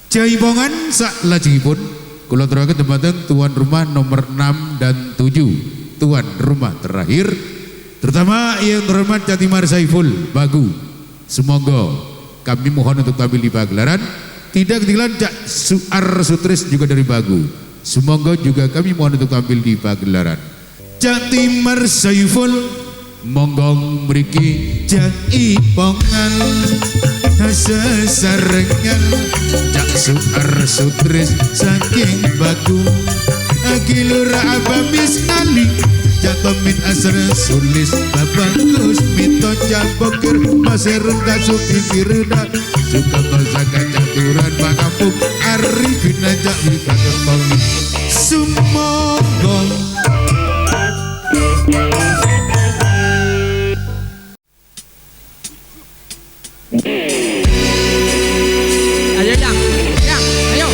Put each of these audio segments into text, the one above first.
Jaipongan saklajengipun kula aturaken dumateng tuan rumah nomor 6 dan 7, tuan rumah terakhir, terutama yang terhormat Catimar Saiful Bagu. Semoga kami mohon untuk tampil di pagelaran. Tidak ketinggalan Cak Suar Sutris juga dari Bagu. Semoga juga kami mohon untuk tampil di pagelaran. Catimar Saiful monggong mriki Jaipongan sesarengan Cak Suar Sutris saking Bagu. Agilura abamis ali Jatomin asar sulis Babagus mito jambokir Maserun kasuki firda Suka kosaka caturan Pakampung arifin ajak Wikakertol Sumogong. Ayo yang, ayo.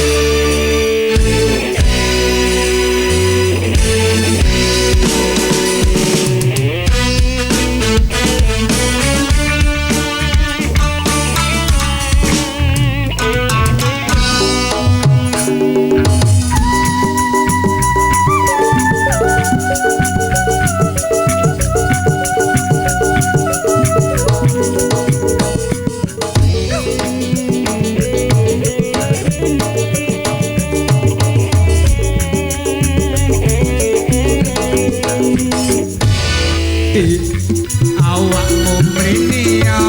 Awakmu mrene ya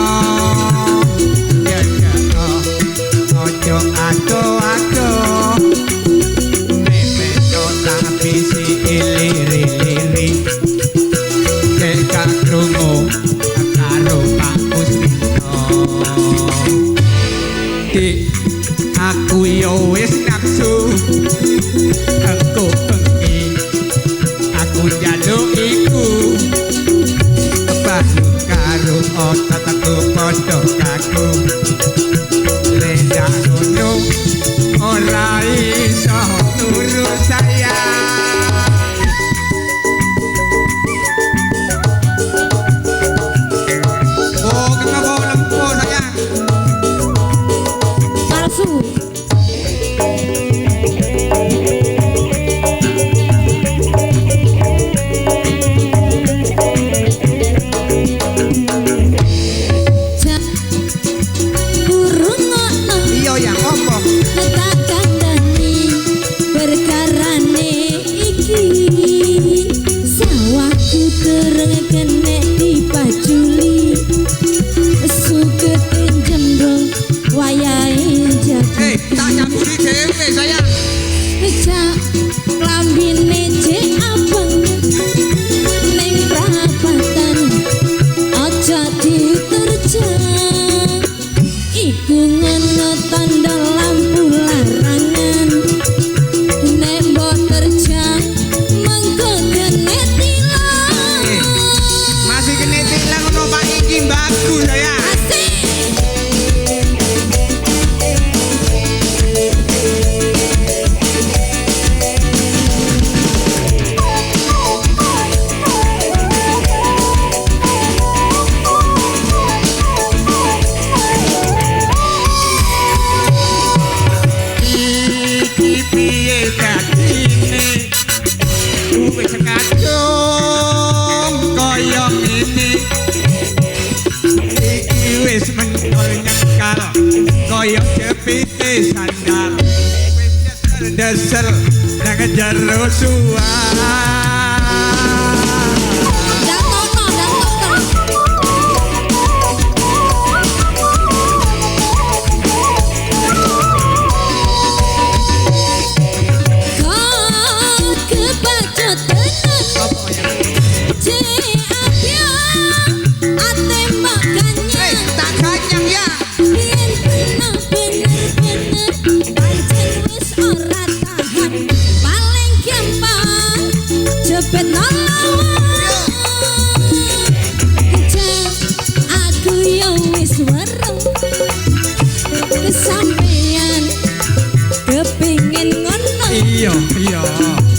ojo ado-ado memeto tapi si iliri-liri kek krungu karo Pak Kusmito. Aku yo wis nafsu aku bengi aku njaluk iku karo otot aku padha kaku lendak ngono ora iso turu sayang. Oh kenapa lempo sayang palsu. Dasar nak jaro suara iya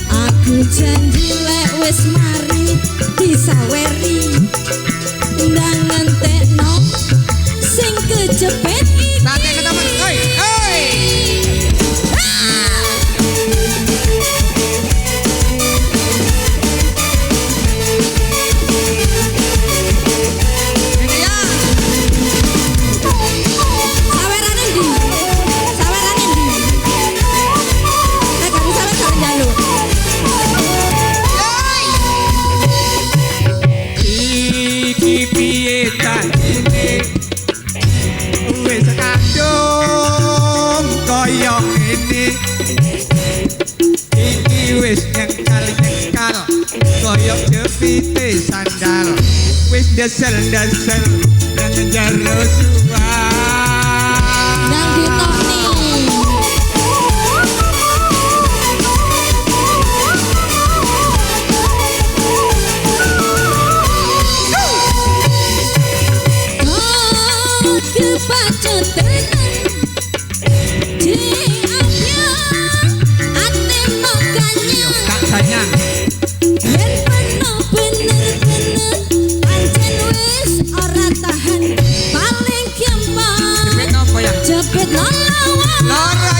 aku janji lek wis mari disaweri ndang ngentekno sing kejepit iki. Sate ketemu. Oi. desel-desel nang jero suan. Nang ditoni. Oh, kebaca tenang di ambyang ate makanya. Tak sayang. Yen penuh bener-bener pancen wis ora tahan paling gampang Cepet nopo ya? jepit nolawan Lara